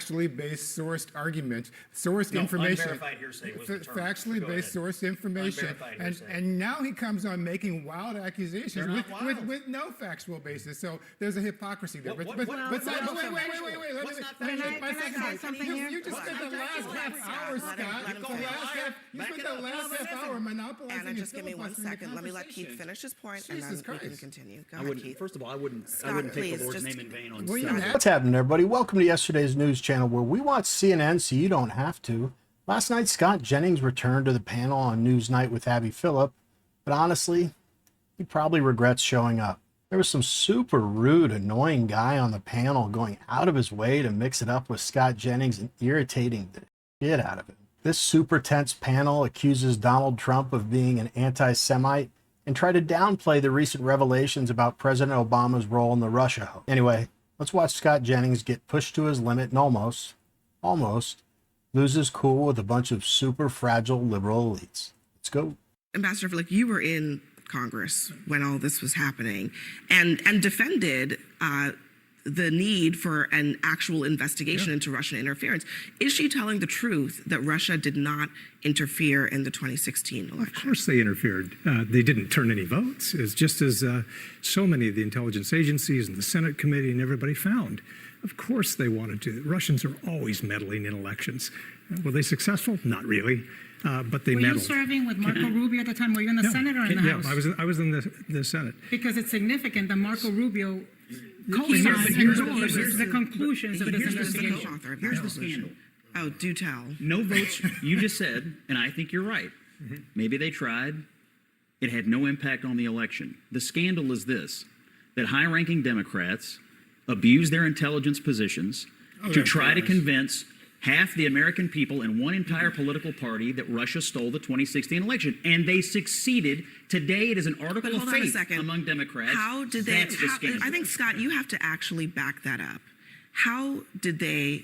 factually based sourced argument, sourced information. Unverified hearsay was the term. Factually based sourced information. And now he comes on making wild accusations with no factual basis. So there's a hypocrisy there. Wait, let me finish. You just spent the last half hour, Scott. You spent the last half hour monopolizing. Anna, just give me 1 second. Let me let Keith finish his point, and then we can continue. Go ahead, Keith. First of all, I wouldn't take the Lord's name in vain on What's happening, everybody? Welcome to yesterday's news channel, where we watch CNN so you don't have to. Last night, Scott Jennings returned to the panel on Newsnight with Abby Phillip, but honestly, he probably regrets showing up. There was some super rude, annoying guy on the panel going out of his way to mix it up with Scott Jennings and irritating the shit out of him. This super tense panel accuses Donald Trump of being an anti-Semite and try to downplay the recent revelations about President Obama's role in the Russia hoax. Anyway, let's watch Scott Jennings get pushed to his limit and almost lose his cool with a bunch of super fragile liberal elites. Let's go. Ambassador Flick, you were in Congress when all this was happening and defended the need for an actual investigation into Russian interference. Is she telling the truth that Russia did not interfere in the 2016 election? Of course they interfered. They didn't turn any votes, as just as so many of the intelligence agencies and the Senate committee and everybody found. Of course they wanted to. Russians are always meddling in elections. Were they successful? Not really, but they meddled. Were you serving with Marco Rubio at the time? Were you in the Senate or in the House? Yeah, I was in the Senate. Because it's significant that Marco Rubio co-signed the conclusions of this investigation. Here's the scandal. Oh, do tell. No votes, you just said, and I think you're right. Maybe they tried. It had no impact on the election. The scandal is this, that high-ranking Democrats abuse their intelligence positions to try to convince half the American people and one entire political party that Russia stole the 2016 election. And they succeeded. Today, it is an article of faith among Democrats. How did they? I think, Scott, you have to actually back that up. How did they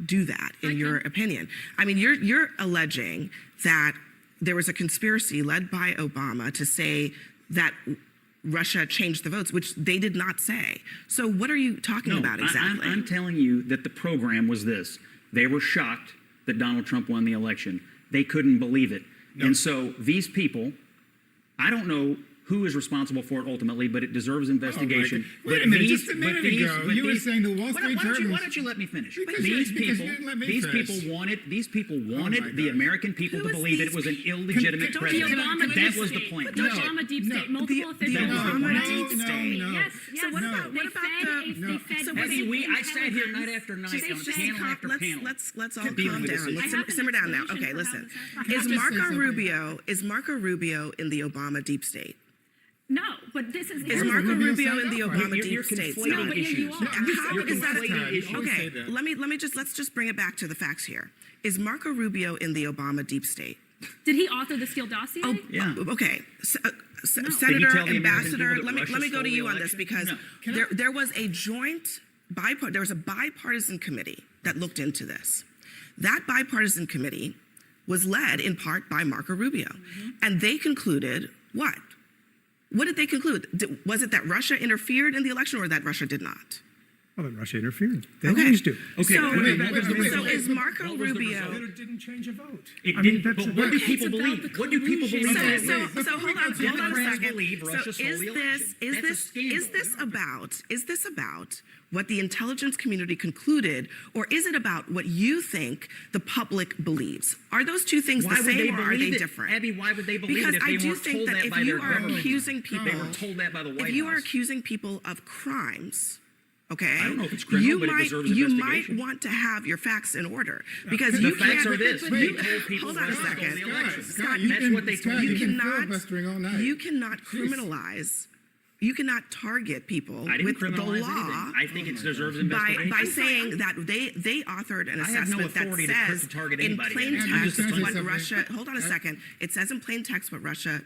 do that, in your opinion? I mean, you're alleging that there was a conspiracy led by Obama to say that Russia changed the votes, which they did not say. So what are you talking about exactly? I'm telling you that the program was this. They were shocked that Donald Trump won the election. They couldn't believe it. And so these people, I don't know who is responsible for it ultimately, but it deserves investigation. Wait a minute, just a minute ago, you were saying the Wall Street Journal. Why don't you let me finish? These people wanted the American people to believe that it was an illegitimate president. That was the point. The Obama deep state, multiple officials. The Obama deep state. Yes. So what about I sat here night after night on panel after panel. Let's all calm down. Let's simmer down now. Okay, listen. Is Marco Rubio in the Obama deep state? No, but this is Marco Rubio in the Obama deep state? No, but you are. How is that? Issues. Okay, let's just bring it back to the facts here. Is Marco Rubio in the Obama deep state? Did he author the Steele dossier? Oh, yeah. Okay. Senator, Ambassador, let me go to you on this, because there was a bipartisan committee that looked into this. That bipartisan committee was led in part by Marco Rubio, and they concluded what? What did they conclude? Was it that Russia interfered in the election, or that Russia did not? Well, that Russia interfered. They always do. Okay. So is Marco Rubio? It didn't change a vote. It didn't. But what do people believe? What do people believe? So hold on a second. So is this about what the intelligence community concluded, or is it about what you think the public believes? Are those two things the same, or are they different? Abby, why would they believe it if they weren't told that by their government? They were told that by the White House. If you are accusing people of crimes, okay, I don't know if it's criminal, but it deserves investigation. You might want to have your facts in order, because the facts are this. They told people hold on a second. Scott, that's what they told you. You cannot criminalize. You cannot target people with the law. I think it deserves investigation. By saying that they authored an assessment that says in plain text what Russia. Hold on a second. It says in plain text what Russia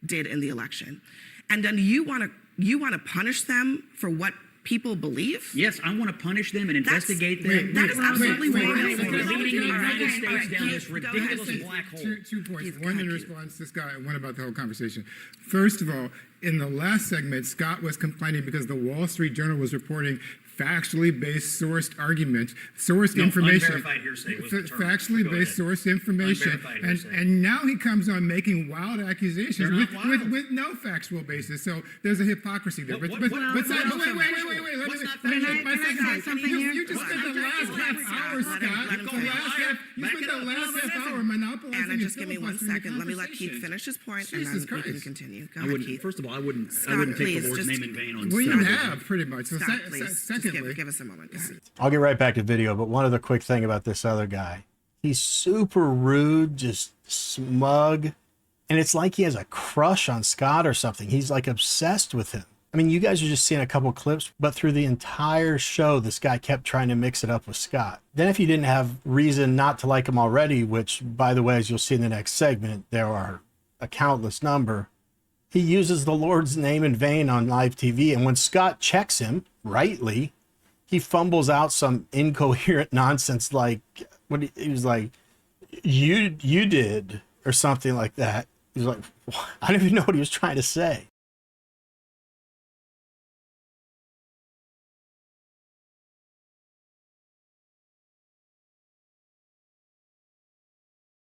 did in the election, and then you want to punish them for what people believe? Yes, I want to punish them and investigate them. That is absolutely wrong. Leading the United States down this ridiculous black hole. 2 points. One in response to Scott, and one about the whole conversation. First of all, in the last segment, Scott was complaining because the Wall Street Journal was reporting factually based, sourced argument, sourced information. Unverified hearsay was the term. Factually Go based, ahead. sourced information. Unverified hearsay. And now he comes on making wild accusations They're not wild. with no factual basis. So there's a hypocrisy there. What- But what- wait, what's wait, not wait, wait, factual? wait, wait. What's not Let me factual? make my Can I second say point. something here? You just spent the last half hour, Scott. You spent the last half hour monopolizing Anna, and just give me one filibustering the second. Let me let Keith conversation. finish his point, Jesus and then we can Christ. continue. Go I ahead, wouldn't. Keith. First of all, I wouldn't Scott, take please, the Lord's just- name in vain on. Well, you Sunday. have pretty much. So Scott, please, just secondly, give us a moment. Go ahead. I'll get right back to video, but one other quick thing about this other guy. He's super rude, just smug, and it's like he has a crush on Scott or something. He's like obsessed with him. I mean, you guys are just seeing a couple clips, but through the entire show, this guy kept trying to mix it up with Scott. Then if you didn't have reason not to like him already, which, by the way, as you'll see in the next segment, there are a countless number, he uses the Lord's name in vain on live TV. And when Scott checks him, rightly, he fumbles out some incoherent nonsense like, he was like, you did, or something like that. He's like, I don't even know what he was trying to say.